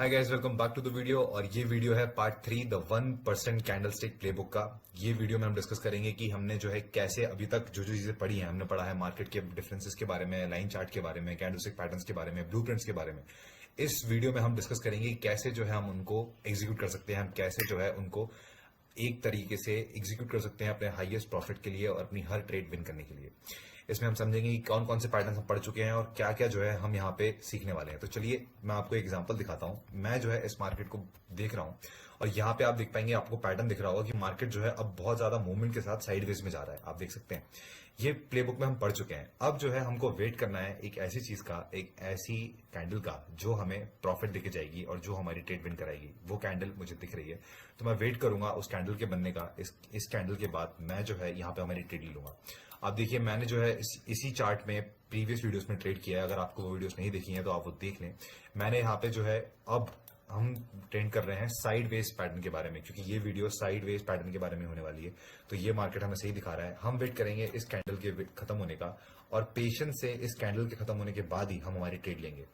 Hi guys, welcome back to the video. और ये video है पार्ट 3 द 1% कैंडलस्टिक प्लेबुक का। ये वीडियो में हम डिस्कस करेंगे कि हमने जो है कैसे अभी तक जो जो चीजें पढ़ी हैं, हमने पढ़ा है मार्केट के डिफरेंसेस के बारे में, लाइन चार्ट के बारे में, कैंडलस्टिक पैटर्न्स के बारे में, ब्लूप्रिंट्स के बारे में। इस वीडियो में हम डिस्कस करेंगे कि कैसे जो है हम उनको एग्जीक्यूट कर सकते हैं, हम कैसे जो है उनको एक तरीके से एग्जीक्यूट कर सकते हैं अपने हाईएस्ट प्रॉफिट के लिए और अपनी हर ट्रेड विन करने के लिए। इसमें हम समझेंगे कि कौन कौन से पैटर्न हम पढ़ चुके हैं और क्या क्या जो है हम यहाँ पे सीखने वाले हैं। तो चलिए मैं आपको एक एग्जांपल दिखाता हूँ। मैं जो है इस मार्केट को देख रहा हूँ और यहाँ पे आप देख पाएंगे, आपको पैटर्न दिख रहा होगा कि मार्केट जो है अब बहुत ज्यादा मूवमेंट के साथ साइडवेज में जा रहा है। आप देख सकते हैं ये प्लेबुक में हम पढ़ चुके हैं। अब जो है हमको वेट करना है एक ऐसी चीज का, एक ऐसी कैंडल का जो हमें प्रॉफिट देके जाएगी और जो हमारी ट्रेड विन कराएगी। वो कैंडल मुझे दिख रही है, तो मैं वेट करूंगा उस कैंडल के बनने का। इस कैंडल के बाद मैं जो है यहाँ पे हमारी ट्रेड ले लूंगा। आप देखिए, मैंने जो है इसी चार्ट में प्रीवियस वीडियोस में ट्रेड किया है। अगर आपको वो वीडियोस नहीं देखी हैं तो आप वो देख लें। मैंने यहाँ पे जो है अब हम ट्रेंड कर रहे हैं साइड वेज पैटर्न के बारे में, क्योंकि ये वीडियो साइड वेज पैटर्न के बारे में होने वाली है। तो ये मार्केट हमें सही दिखा रहा है। हम वेट करेंगे इस कैंडल के खत्म होने का और पेशेंस से इस कैंडल के खत्म होने के बाद ही हम हमारी ट्रेड लेंगे।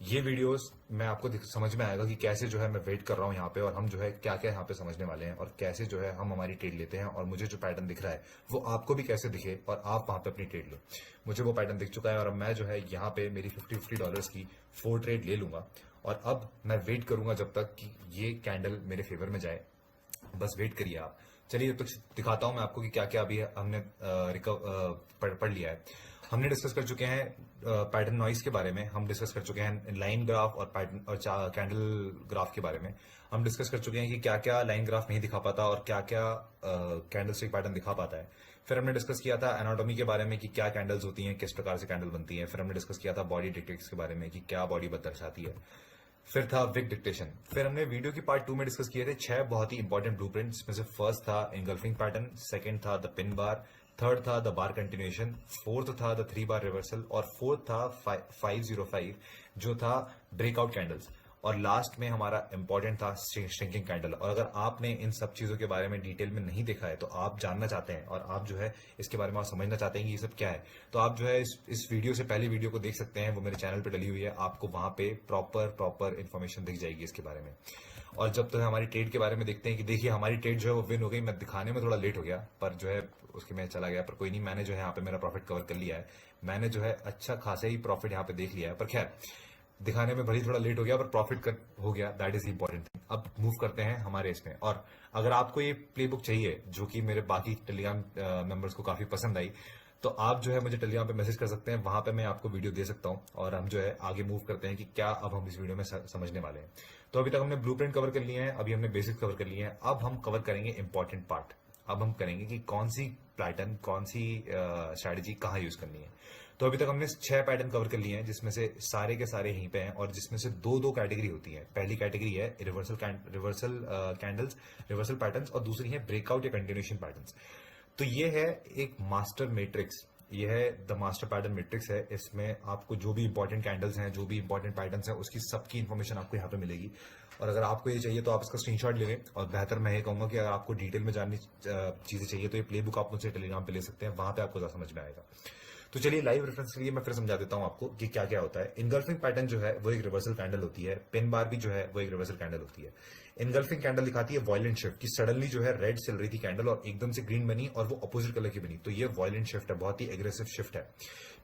ये वीडियोस में आपको समझ में आएगा कि कैसे जो है मैं वेट कर रहा हूँ यहाँ पे और हम जो है क्या क्या यहाँ पे समझने वाले हैं और कैसे जो है हम हमारी ट्रेड लेते हैं। और मुझे जो पैटर्न दिख रहा है वो आपको भी कैसे दिखे और आप वहां पे अपनी ट्रेड लो। मुझे वो पैटर्न दिख चुका है और अब मैं जो है यहाँ पे मेरी $50 की 4 ट्रेड ले लूंगा। और अब मैं वेट करूंगा जब तक कि ये कैंडल मेरे फेवर में जाए। बस वेट करिए आप। चलिए तो दिखाता हूं मैं आपको कि क्या क्या अभी हमने पढ़ लिया है। हमने डिस्कस कर चुके हैं पैटर्न नॉइज के बारे में, हम डिस्कस कर चुके हैं लाइन ग्राफ और पैटर्न और कैंडल ग्राफ के बारे में। हम डिस्कस कर चुके हैं कि क्या क्या लाइन ग्राफ नहीं दिखा पाता और क्या क्या कैंडलस्टिक पैटर्न दिखा पाता है। फिर हमने डिस्कस किया था एनाटॉमी के बारे में कि क्या कैंडल्स होती हैं, किस प्रकार से कैंडल बनती है। फिर हमने डिस्कस किया था बॉडी डिटेक्ट्स के बारे में कि क्या बॉडी दर्शाती है। फिर था विक डिक्टेशन। फिर हमने वीडियो की पार्ट 2 में डिस्कस किए थे 6 बहुत ही इंपॉर्टेंट ब्लूप्रिंट, जिसमें से फर्स्ट था इनगल्फिंग पैटर्न, सेकंड था द पिन बार, थर्ड था द बार कंटिन्यूएशन, फोर्थ था द 3 बार रिवर्सल और फोर्थ था 505 जो था ब्रेकआउट कैंडल्स। और लास्ट में हमारा इंपॉर्टेंट था श्रिंकिंग कैंडल। और अगर आपने इन सब चीजों के बारे में डिटेल में नहीं देखा है, तो आप जानना चाहते हैं और आप जो है इसके बारे में आप समझना चाहते हैं कि ये सब क्या है, तो आप जो है इस वीडियो से पहले वीडियो को देख सकते हैं। वो मेरे चैनल पे डली हुई है, आपको वहां पे प्रॉपर इन्फॉर्मेशन दिख जाएगी इसके बारे में। और जब तो हमारी ट्रेड के बारे में देखते हैं कि देखिए हमारी ट्रेड जो है वो विन हो गई। मैं दिखाने में थोड़ा लेट हो गया, पर जो है उसके मैं चला गया, पर कोई नहीं, मैंने जो है यहाँ पे मेरा प्रॉफिट कवर कर लिया है। मैंने जो है अच्छा खासा ही प्रॉफिट यहाँ पे देख लिया है। पर खैर, दिखाने में भली थोड़ा लेट हो गया पर प्रॉफिट हो गया, दैट इज इंपॉर्टेंट थिंग। अब मूव करते हैं हमारे इसमें। और अगर आपको ये प्लेबुक चाहिए, जो कि मेरे बाकी टेलीग्राम मेंबर्स को काफी पसंद आई, तो आप जो है मुझे टेलीग्राम पे मैसेज कर सकते हैं, वहां पे मैं आपको वीडियो दे सकता हूं। और हम जो है आगे मूव करते हैं कि क्या अब हम इस वीडियो में समझने वाले हैं। तो अभी तक हमने ब्लूप्रिंट कवर कर लिए हैं, अभी हमने बेसिक्स कवर कर लिए हैं। अब हम कवर करेंगे इंपॉर्टेंट पार्ट। अब हम करेंगे कि कौन सी पैटर्न, कौन सी स्ट्रैटेजी कहाँ यूज करनी है। तो अभी तक हमने 6 पैटर्न कवर कर लिए हैं, जिसमें से सारे के सारे यहीं पे हैं और जिसमें से दो कैटेगरी होती है। पहली कैटेगरी है रिवर्सल कैंडल्स, रिवर्सल पैटर्न्स, और दूसरी है ब्रेकआउट या कंटिन्यूएशन पैटर्न्स। तो ये है एक मास्टर मैट्रिक्स, ये है द मास्टर पैटर्न मैट्रिक्स है। इसमें आपको जो भी इंपॉर्टेंट कैंडल्स हैं, जो भी इंपॉर्टेंट पैटर्न्स हैं, उसकी सबकी इंफॉर्मेशन आपको यहाँ पे मिलेगी। और अगर आपको ये चाहिए तो आप इसका स्क्रीनशॉट ले लें। और बेहतर मैं ये कहूंगा कि अगर आपको डिटेल में जाननी चीजें चाहिए तो ये प्लेबुक आप मुझसे टेलीग्राम पे ले सकते हैं, वहां पे आपको ज्यादा समझ में आएगा। तो चलिए लाइव रेफरेंस के लिए मैं फिर समझा देता हूं आपको कि क्या क्या होता है। इनगल्फिंग पैटर्न जो है वो एक रिवर्सल कैंडल होती है। पिन बार भी जो है वो एक रिवर्सल कैंडल होती है। इनगल्फिंग कैंडल दिखाती है वॉयलेंट शिफ्ट, की सडनली जो है रेड चल रही थी कैंडल और एकदम से ग्रीन बनी और वो अपोजिट कलर की बनी, तो ये वॉयलेंट शिफ्ट है, बहुत ही एग्रेसिव शिफ्ट है।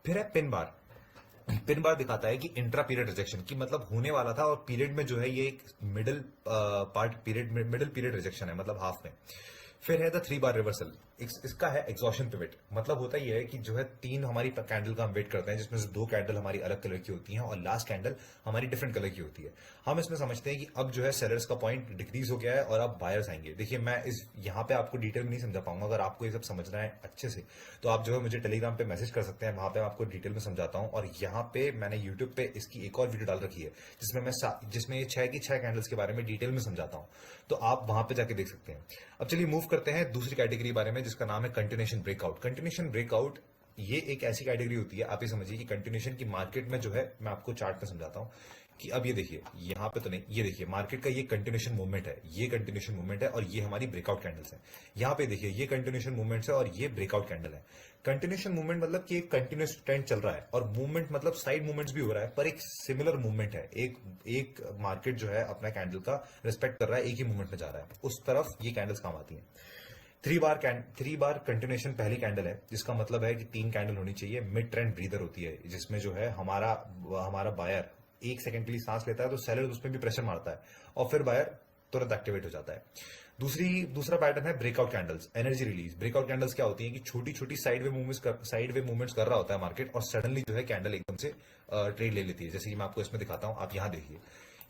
फिर है पिन बार। पिन बार दिखाता है कि इंट्रा पीरियड रिजेक्शन, की मतलब होने वाला था और पीरियड में जो है ये एक मिडिल पीरियड रिजेक्शन है, मतलब हाफ में। फिर है द 3 बार रिवर्सल। इसका है एग्जॉशन पिवट, मतलब होता ही है कि जो है 3 हमारी कैंडल का हम वेट करते हैं, जिसमें से 2 कैंडल हमारी अलग कलर की होती हैं और लास्ट कैंडल हमारी डिफरेंट कलर की होती है। हम इसमें समझते हैं कि अब जो है सेलर्स का पॉइंट डिक्रीज हो गया है और अब बायर्स आएंगे। देखिए, मैं इस यहाँ पे आपको डिटेल में नहीं समझा पाऊंगा। अगर आपको ये सब समझना है अच्छे से तो आप जो है मुझे टेलीग्राम पे मैसेज कर सकते हैं, वहां पे आपको डिटेल में समझाता हूँ। और यहाँ पे मैंने यूट्यूब पे इसकी एक और वीडियो डाल रखी है, जिसमें ये 6 की 6 कैंडल्स के बारे में डिटेल में समझाता हूँ, तो आप वहां पे जाके देख सकते हैं। अब चलिए मूव करते हैं दूसरी कैटेगरी बारे में, जिसका नाम है कंटिन्यूएशन ब्रेकआउट। कंटिन्यूएशन ब्रेकआउट ये एक ऐसी कैटेगरी होती है, आप ये समझिए कि कंटिन्यूएशन की मार्केट में जो है, मैं आपको चार्ट में समझाता हूं। कि अब ये देखिए यहाँ पे तो नहीं, ये देखिए मार्केट का ये कंटिन्यूशन मूवमेंट है, ये कंटिन्यूशन मूवमेंट है और ये हमारी ब्रेकआउट कैंडल्स है। यहाँ पे देखिए ये कंटिन्यूशन मूवमेंट्स है और ये ब्रेकआउट कैंडल है। कंटिन्यूशन मूवमेंट मतलब कि एक कंटिन्यूस ट्रेंड चल रहा है, और मूवमेंट मतलब साइड मूवमेंट्स भी हो रहा है, पर एक सिमिलर मूवमेंट है। एक एक मार्केट जो है अपना कैंडल का रिस्पेक्ट कर रहा है, एक ही मूवमेंट में जा रहा है, उस तरफ ये कैंडल्स काम आती हैं। थ्री बार कंटिन्यूशन पहली कैंडल है, जिसका मतलब है कि 3 कैंडल होनी चाहिए। मिड ट्रेंड ब्रीदर होती है, जिसमें जो है हमारा हमारा बायर 1 सेकंड के लिए सांस लेता है, तो सेलर उसमें भी प्रेशर मारता है और फिर बायर तुरंत एक्टिवेट हो जाता है। दूसरा पैटर्न है breakout candles, energy release. Breakout candles क्या होती है कि छोटी छोटी साइड वे मूवमेंट्स कर रहा होता है मार्केट, और सडनली जो है कैंडल एकदम से ट्रेड ले लेती है। जैसे कि मैं आपको इसमें दिखाता हूं, आप यहां देखिए,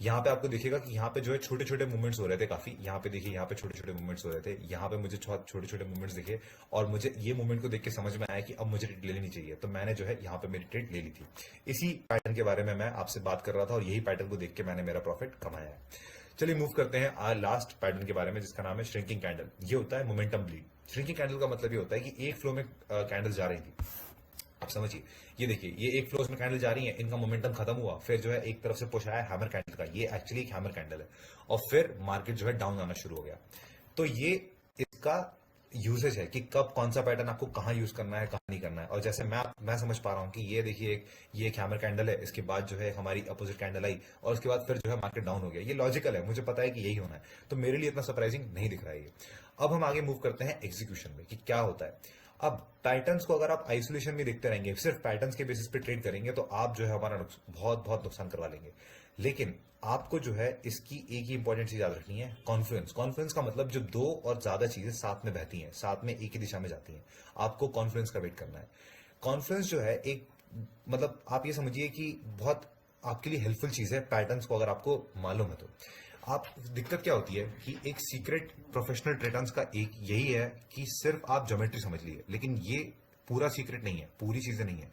यहाँ पे आपको दिखेगा कि यहाँ पे जो है छोटे छोटे मूवमेंट्स हो रहे थे काफी। यहाँ पे देखिए, यहाँ पे छोटे छोटे मूवमेंट्स हो रहे थे, यहाँ पे मुझे छोटे छोटे मूवमेंट्स दिखे, और मुझे ये मूवमेंट को देख के समझ में आया कि अब मुझे ट्रेड ले लेनी चाहिए, तो मैंने जो है यहाँ पे मेरी ट्रेड ले ली थी। इसी पैटर्न के बारे में मैं आपसे बात कर रहा था, और यही पैटर्न को देख के मैंने मेरा प्रॉफिट कमाया है। चलिए मूव करते हैं आज लास्ट पैटर्न के बारे में, जिसका नाम है श्रिंकिंग कैंडल। ये होता है मोमेंटम ब्लीड। श्रिंकिंग कैंडल का मतलब ये होता है कि एक फ्लो में कैंडल जा रही थी, आप समझिए। ये देखिए, ये एक फ्लोज में कैंडल जा रही है, इनका मोमेंटम खत्म हुआ, फिर जो है एक तरफ से पुश आया हैमर कैंडल का, ये एक्चुअली एक हैमर कैंडल है, और फिर मार्केट जो है डाउन आना शुरू हो गया। तो ये इसका यूसेज है कि कब कौन सा पैटर्न आपको कहाँ यूज करना है, कहाँ नहीं करना है। और जैसे मैं समझ पा रहा हूँ कि ये देखिए, ये एक हैमर कैंडल है, इसके बाद जो है हमारी अपोजिट कैंडल आई, और उसके बाद फिर जो है मार्केट डाउन हो गया। ये लॉजिकल है, मुझे पता है कि यही होना है, तो मेरे लिए इतना सरप्राइजिंग नहीं दिख रहा है ये। अब हम आगे मूव करते हैं एग्जीक्यूशन में कि क्या होता है। अब पैटर्न्स को अगर आप आइसोलेशन में देखते रहेंगे, सिर्फ पैटर्न्स के बेसिस पे ट्रेड करेंगे, तो आप जो है हमारा बहुत बहुत नुकसान करवा लेंगे। लेकिन आपको जो है इसकी एक ही इंपॉर्टेंट चीज याद रखनी है, कॉन्फ्लुएंस। कॉन्फ्लुएंस का मतलब जो दो और ज्यादा चीजें साथ में बहती हैं, साथ में एक ही दिशा में जाती हैं, आपको कॉन्फ्लुएंस का वेट करना है। कॉन्फ्लुएंस जो है एक, मतलब आप ये समझिए कि बहुत आपके लिए हेल्पफुल चीज है पैटर्न्स को अगर आपको मालूम है तो। आप दिक्कत क्या होती है कि एक सीक्रेट प्रोफेशनल ट्रेडर्स का एक यही है कि सिर्फ आप ज्योमेट्री समझ लिए, लेकिन ये पूरा सीक्रेट नहीं है, पूरी चीजें नहीं है।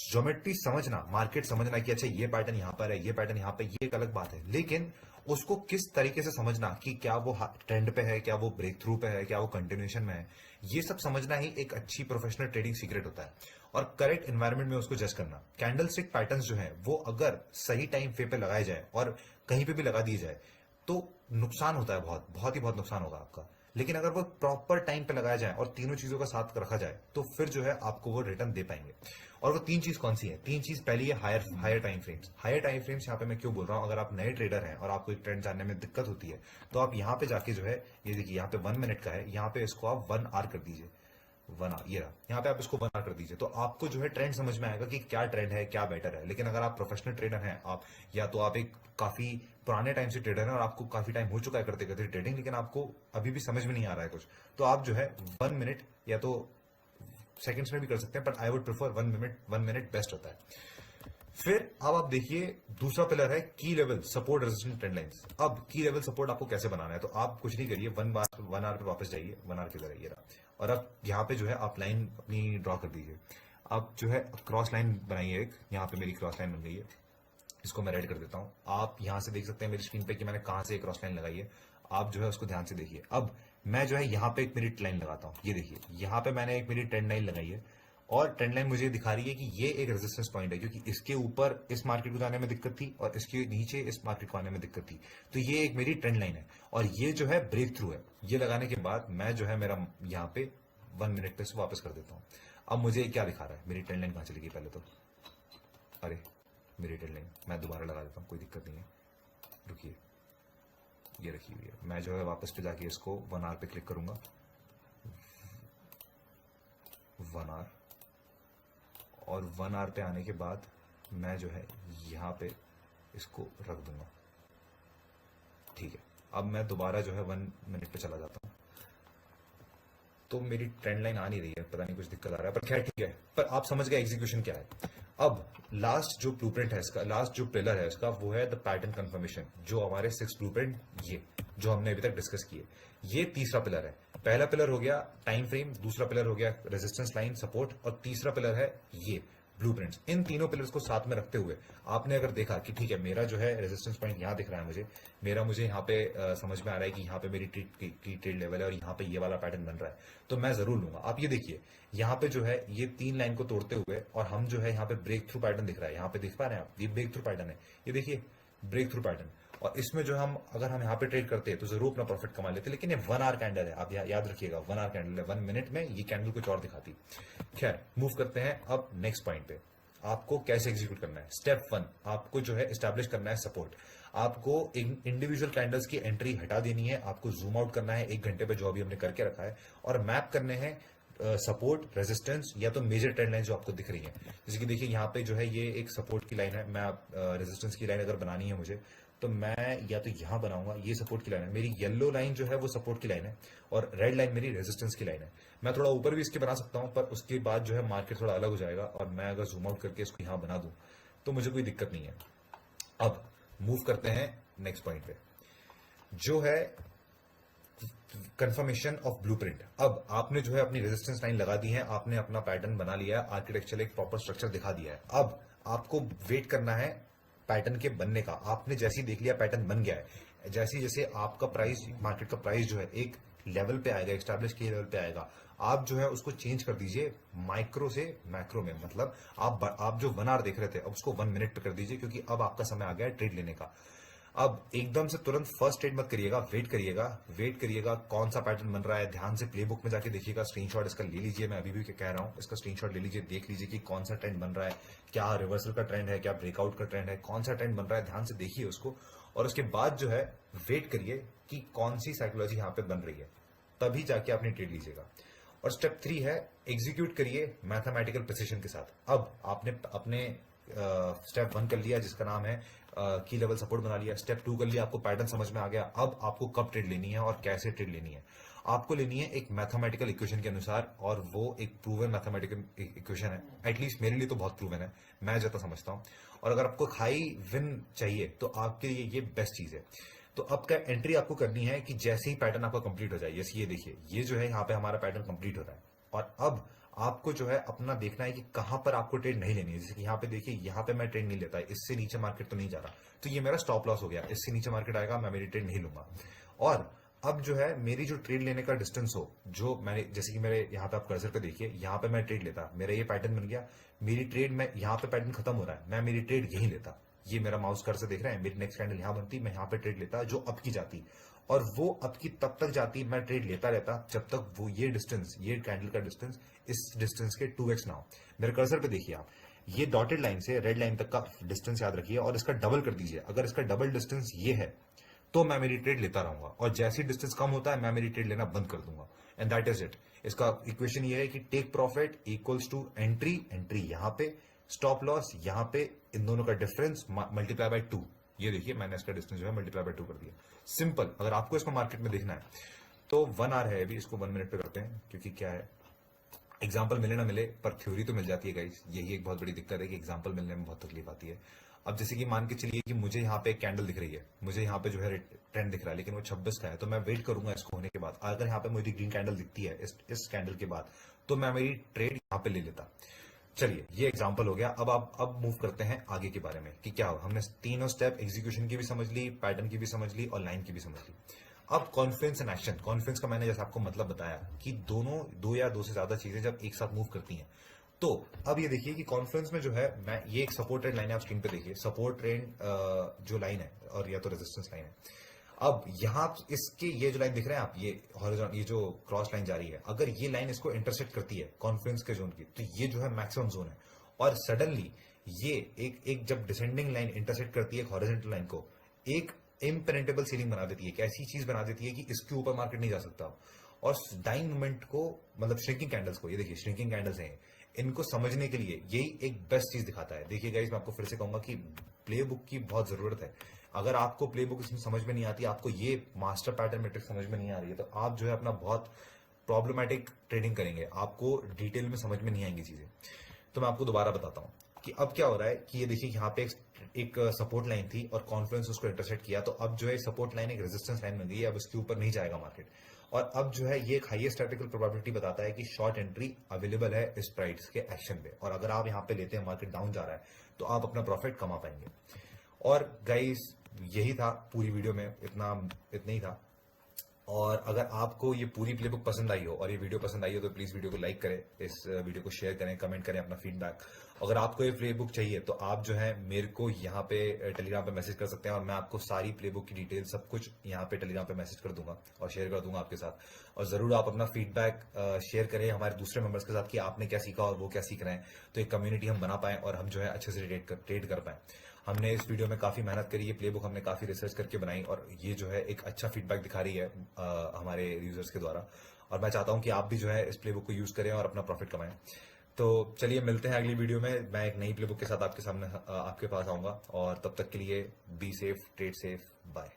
ज्योमेट्री समझना, मार्केट समझना कि अच्छा ये पैटर्न यहां पर है, ये पैटर्न यहां पे, ये एक अलग बात है, लेकिन उसको किस तरीके से समझना कि क्या वो ट्रेंड पे है, क्या वो ब्रेक थ्रू पे है, क्या वो कंटिन्यूएशन में है, ये सब समझना ही एक अच्छी प्रोफेशनल ट्रेडिंग सीक्रेट होता है। और करेक्ट एनवायरनमेंट में उसको जज करना। कैंडल स्टिक पैटर्न्स जो है वो अगर सही टाइम फ्रेम पे लगाए जाए और कहीं पे भी लगा दिए जाए तो नुकसान होता है, बहुत बहुत ही बहुत नुकसान होगा आपका। लेकिन अगर वो प्रॉपर टाइम पे लगाया जाए और तीनों चीजों का साथ रखा जाए, तो फिर जो है आपको वो रिटर्न दे पाएंगे। और वो 3 चीज कौन सी है? 3 चीज, पहली है higher time frames. Higher time frames यहाँ पे मैं क्यों बोल रहा हूँ, अगर आप नए ट्रेडर हैं और आपको एक ट्रेंड जानने में दिक्कत होती है, तो आप यहाँ पे जाके जो है, ये देखिए यहाँ पे 1 मिनट का है, यहाँ पे इसको आप 1 आवर कर दीजिए। 1 आवर, ये रहा, यहाँ पे आप इसको 1 आवर कर दीजिए, तो आपको जो है ट्रेंड समझ में आएगा कि क्या ट्रेंड है, क्या बेटर है। लेकिन अगर आप प्रोफेशनल ट्रेडर हैं, आप या तो आप एक काफी पुराने टाइम से ट्रेडर हैं और आपको काफी टाइम हो चुका है करते करते ट्रेडिंग, लेकिन आपको अभी भी समझ में नहीं आ रहा है कुछ, तो आप जो है 1 मिनट या तो सेकंड्स में भी कर सकते हैं, but I would prefer 1 minute best होता है। फिर अब आप देखिए, दूसरा पिलर है की level support resistance trend lines. अब की लेवल सपोर्ट आपको कैसे बनाना है, तो आप कुछ नहीं करिए, 1 आवर पे वापस जाइए, 1 आवर किधर है, ये रहा, और अब यहाँ पे जो है आप लाइन अपनी ड्रॉ कर दीजिए। अब जो है क्रॉस लाइन बनाइए एक, यहाँ पे मेरी क्रॉस लाइन बन गई है, इसको मैं रेड कर देता हूं। आप यहां से देख सकते हैं मेरी स्क्रीन पे कि मैंने कहां से एक क्रॉस लाइन लगाई है, आप जो है उसको ध्यान से देखिए। अब मैं जो है यहाँ पे एक मेरी लाइन लगाता हूँ, ये देखिए यहाँ पे मैंने एक मेरी ट्रेंड लाइन लगाई है, और ट्रेंड लाइन मुझे दिखा रही है कि ये एक रेजिस्टेंस पॉइंट है, क्योंकि इसके ऊपर इस मार्केट को जाने में दिक्कत थी और इसके नीचे इस मार्केट को आने में दिक्कत थी, तो ये एक मेरी ट्रेंड लाइन है, और ये जो है ब्रेक थ्रू है। ये लगाने के बाद मैं जो है मेरा यहाँ पे 1 मिनट पे से वापस कर देता हूँ। अब मुझे क्या दिखा रहा है, मेरी ट्रेंड लाइन कहाँ चली गई पहले तो, अरे मेरी ट्रेंड लाइन मैं दोबारा लगा देता हूँ, कोई दिक्कत नहीं है, रुकिए, ये रखी हुई है। मैं जो है वापस पे जाके इसको 1 आवर पे क्लिक करूंगा, 1 आवर, और 1 आवर पे आने के बाद मैं जो है यहाँ पे इसको रख दूंगा, ठीक है। अब मैं दोबारा जो है 1 मिनट पे चला जाता हूँ, तो मेरी ट्रेंड लाइन आ नहीं रही है, पता नहीं कुछ दिक्कत आ रहा है, पर खैर ठीक है। पर आप समझ गए एग्जीक्यूशन क्या है। अब लास्ट जो ब्लूप्रिंट है इसका, लास्ट जो पिलर है इसका, वो है द पैटर्न कंफर्मेशन, जो हमारे 6 ब्लूप्रिंट, ये जो हमने अभी तक डिस्कस किए, ये तीसरा पिलर है। पहला पिलर हो गया टाइम फ्रेम, दूसरा पिलर हो गया रेजिस्टेंस लाइन सपोर्ट, और तीसरा पिलर है ये ब्लूप्रिंट्स। इन तीनों पिलर्स को साथ में रखते हुए आपने अगर देखा कि ठीक है, मेरा जो है रेजिस्टेंस पॉइंट यहाँ दिख रहा है मुझे यहाँ पे समझ में आ रहा है कि यहाँ पे मेरी ट्रेड लेवल है और यहाँ पे ये वाला पैटर्न बन रहा है, तो मैं जरूर लूंगा। आप ये देखिए, यहाँ पे जो है ये 3 लाइन को तोड़ते हुए, और हम जो है यहाँ पे ब्रेक थ्रू पैटर्न दिख रहा है, यहाँ पे देख पा रहे हैं आप, ये ब्रेक थ्रू पैटर्न है, ये देखिए ब्रेक थ्रू पैटर्न। और इसमें जो हम अगर हम यहाँ पे ट्रेड करते हैं तो जरूर अपना प्रॉफिट कमा लेते हैं, लेकिन ये 1 आवर कैंडल है, आप याद रखिएगा 1 आवर कैंडल है, 1 मिनट में ये कैंडल कुछ और दिखाती। खैर मूव करते हैं अब नेक्स्ट पॉइंट पे। आपको कैसे एग्जीक्यूट करना है। स्टेप 1, आपको जो है एस्टैब्लिश करना है सपोर्ट। आपको इंडिविजुअल कैंडल्स की एंट्री हटा देनी है, आपको जूम आउट करना है 1 घंटे पे जो अभी हमने करके रखा है, और मैप करने हैं सपोर्ट, रेजिस्टेंस या तो मेजर ट्रेंड लाइन जो आपको दिख रही है। जैसे कि देखिए यहाँ पे जो है ये एक सपोर्ट की लाइन है, मैं रेजिस्टेंस की लाइन अगर बनानी है मुझे तो मैं या तो यहां बनाऊंगा, ये सपोर्ट की लाइन है, मेरी येलो लाइन जो है वो सपोर्ट की लाइन है और रेड लाइन मेरी रेजिस्टेंस की लाइन है। मैं थोड़ा ऊपर भी इसके बना सकता हूं, पर उसके बाद जो है मार्केट थोड़ा अलग हो जाएगा, और मैं अगर जूम आउट करके इसको यहां बना दूं तो मुझे कोई दिक्कत नहीं है। अब मूव करते हैं नेक्स्ट पॉइंट पे, जो है कंफर्मेशन ऑफ ब्लूप्रिंट। अब आपने जो है अपनी रेजिस्टेंस लाइन लगा दी है, आपने अपना पैटर्न बना लिया है, आर्किटेक्चर एक प्रॉपर स्ट्रक्चर दिखा दिया है। अब आपको वेट करना है पैटर्न के बनने का। आपने जैसे ही देख लिया पैटर्न बन गया है, जैसे जैसे आपका प्राइस, मार्केट का प्राइस जो है एक लेवल पे आएगा, एस्टैब्लिश के लेवल पे आएगा, आप जो है उसको चेंज कर दीजिए माइक्रो से मैक्रो में। मतलब आप जो 1 आवर देख रहे थे अब उसको 1 मिनट पे कर दीजिए, क्योंकि अब आपका समय आ गया है ट्रेड लेने का। अब एकदम से तुरंत फर्स्ट ट्रेड मत करिएगा, वेट करिएगा कौन सा पैटर्न बन रहा है, ध्यान से प्लेबुक में जाके देखिएगा, स्क्रीनशॉट इसका ले लीजिए, मैं अभी भी कह रहा हूं इसका स्क्रीनशॉट ले लीजिए, देख लीजिए कि कौन सा ट्रेंड बन रहा है, क्या रिवर्सल का ट्रेंड है, क्या ब्रेकआउट का ट्रेंड है, कौन सा ट्रेंड बन रहा है, ध्यान से देखिए उसको। और उसके बाद जो है वेट करिए कि कौन सी साइकोलॉजी यहाँ पे बन रही है, तभी जाके आपने ट्रेड लीजिएगा। और स्टेप 3 है एग्जीक्यूट करिए मैथमेटिकल प्रिसिशन के साथ। अब आपने अपने स्टेप 1 कर लिया जिसका नाम है की लेवल सपोर्ट बना लिया, स्टेप 2 कर लिया, आपको पैटर्न समझ में आ गया। अब आपको कब ट्रेड लेनी है और कैसे ट्रेड लेनी है, आपको लेनी है एक मैथमेटिकल इक्वेशन के अनुसार, और वो एक प्रूवन मैथमेटिकल इक्वेशन है। एटलीस्ट मेरे लिए तो बहुत प्रूवन है, मैं जैसा समझता हूं। और अगर आपको हाई विन चाहिए तो आपके लिए ये बेस्ट चीज है। तो अब क्या एंट्री आपको करनी है कि जैसे ही पैटर्न आपका कंप्लीट हो जाए, जैसे ये देखिए ये जो है यहाँ पे हमारा पैटर्न कंप्लीट हो रहा है, और अब आपको जो है अपना देखना है कि कहां पर आपको ट्रेड नहीं लेनी है। जैसे कि यहाँ पे देखिए, यहाँ पे मैं ट्रेड नहीं लेता, इससे नीचे मार्केट तो नहीं जा रहा, तो ये मेरा स्टॉप लॉस हो गया, इससे नीचे मार्केट आएगा मैं मेरी ट्रेड नहीं लूंगा। और अब जो है मेरी जो ट्रेड लेने का डिस्टेंस हो, जो मैंने जैसे कि मेरे यहाँ पे आप कर्सर पे देखिए, यहाँ पे मैं ट्रेड लेता, मेरा ये पैटर्न बन गया, मेरी ट्रेड में यहाँ पे पैटर्न खत्म हो रहा है, मैं मेरी ट्रेड यही लेता, ये मेरा माउस कर्सर देख रहे हैं, मेरी नेक्स्ट कैंडल यहाँ बनती, मैं यहाँ पे ट्रेड लेता जो अप की जाती, और वो अप की तब तक जाती, मैं ट्रेड लेता रहता जब तक वो ये डिस्टेंस, ये कैंडल का डिस्टेंस इस डिस्टेंस के 2x ना हो। मेरे कर्सर पे देखिए आप, ये डॉटेड लाइन से रेड लाइन तक का डिस्टेंस याद रखिए और इसका डबल कर दीजिए। अगर इसका डबल डिस्टेंस ये है तो मैं मेरी ट्रेड लेता रहूंगा, और जैसे ही डिस्टेंस कम होता है मैं मेरी ट्रेड लेना बंद कर दूंगा। And that is it. इसका इक्वेशन ये है कि take profit equals to entry यहाँ पे, स्टॉप लॉस यहाँ पे, इन दोनों का डिफरेंस मल्टीप्लाई बाय 2। ये देखिए मैंने इसका डिस्टेंस जो है मल्टीप्लाई बाय 2 कर दिया। सिंपल। अगर आपको इसको मार्केट में देखना है तो 1 आवर है, अभी इसको 1 मिनट पे करते हैं, क्योंकि क्या है एग्जाम्पल मिले ना मिले पर थ्योरी तो मिल जाती है गाइस। यही एक बहुत बड़ी दिक्कत है कि एग्जाम्पल मिलने में बहुत तकलीफ आती है। अब जैसे कि मान के चलिए कि मुझे यहाँ पे एक कैंडल दिख रही है, मुझे यहाँ पे जो है ट्रेंड दिख रहा है, लेकिन वो 26 का है, तो मैं वेट करूंगा इसको होने के बाद। अगर यहाँ पे मुझे ग्रीन कैंडल दिखती है इस कैंडल के बाद, तो मैं मेरी ट्रेड यहाँ पे ले लेता। चलिए ये एग्जांपल हो गया। अब मूव करते हैं आगे के बारे में कि क्या हो। हमने तीनों स्टेप एग्जीक्यूशन की भी समझ ली, पैटर्न की भी समझ ली और लाइन की भी समझ ली। अब कॉन्फ्रेंस एंड एक्शन। कॉन्फ्रेंस का मैंने जैसे आपको मतलब बताया कि दो या दो से ज्यादा चीजें जब एक साथ मूव करती हैं, तो अब ये देखिए कि कॉन्फ्रेंस में जो है मैं ये एक सपोर्ट ट्रेंड लाइन है, आप स्क्रीन पे देखिए सपोर्ट ट्रेंड जो लाइन है और या तो रेजिस्टेंस लाइन है। अब यहाँ इसके ये जो लाइन दिख रहे हैं आप, ये हॉरिजॉन्टल, ये जो क्रॉस लाइन जा रही है, अगर ये लाइन इसको इंटरसेक्ट करती है कॉन्फ्रेंस के जोन की, तो ये जो है मैक्सिमम जोन है। और सडनली ये एक जब डिसेंडिंग लाइन इंटरसेक्ट करती है हॉरिजॉन्टल लाइन को, एक इम्पेनेट्रेबल सीलिंग बना देती है, एक ऐसी चीज बना देती है कि इसके ऊपर मार्केट नहीं जा सकता। और डाइंग मूवमेंट को, मतलब श्रिंकिंग कैंडल्स को, ये देखिए श्रिंकिंग कैंडल्स हैं, इनको समझने के लिए यही एक बेस्ट चीज दिखाता है। देखिए गाइस, मैं आपको फिर से कहूंगा कि प्ले बुक की बहुत जरूरत है। अगर आपको प्ले बुक इसमें समझ में नहीं आती, आपको ये मास्टर पैटर्न मैट्रिक्स समझ में नहीं आ रही है, तो आप जो है अपना बहुत प्रॉब्लमैटिक ट्रेडिंग करेंगे, आपको डिटेल में समझ में नहीं आएंगी चीजें। तो मैं आपको दोबारा बताता हूँ कि अब क्या हो रहा है कि ये देखिए यहाँ पे एक सपोर्ट लाइन थी और कॉन्फ्रेंस उसको इंटरसेक्ट किया, तो अब जो है सपोर्ट लाइन एक रेजिस्टेंस लाइन बन गई है, अब इसके ऊपर नहीं जाएगा मार्केट। और अब जो है ये एक हाईएस्ट स्टैटिकल प्रोबेबिलिटी बताता है कि शॉर्ट एंट्री अवेलेबल है इस प्राइस के एक्शन पे, और अगर आप यहाँ पे लेते हैं मार्केट डाउन जा रहा है तो आप अपना प्रॉफिट कमा पाएंगे। और गाइस यही था पूरी वीडियो में, इतना ही था। और अगर आपको ये पूरी प्लेबुक पसंद आई हो और ये वीडियो पसंद आई हो तो प्लीज वीडियो को लाइक करें, इस वीडियो को शेयर करें, कमेंट करें अपना फीडबैक। अगर आपको ये प्लेबुक चाहिए तो आप जो है मेरे को यहाँ पे टेलीग्राम पे मैसेज कर सकते हैं और मैं आपको सारी प्लेबुक की डिटेल सब कुछ यहाँ पे टेलीग्राम पे मैसेज कर दूंगा और शेयर कर दूंगा आपके साथ। और जरूर आप अपना फीडबैक शेयर करें हमारे दूसरे मेंबर्स के साथ कि आपने क्या सीखा और वो क्या सीख रहे हैं, तो एक कम्युनिटी हम बना पाएं और हम जो है अच्छे से ट्रेड कर पाएं। हमने इस वीडियो में काफी मेहनत करी, ये प्लेबुक हमने काफी रिसर्च करके बनाई और ये जो है एक अच्छा फीडबैक दिखा रही है हमारे यूजर्स के द्वारा। और मैं चाहता हूं कि आप भी जो है इस प्लेबुक को यूज करें और अपना प्रॉफिट कमाएं। तो चलिए मिलते हैं अगली वीडियो में, मैं एक नई प्लेबुक के साथ आपके सामने आपके पास आऊंगा और तब तक के लिए be safe, trade safe, bye.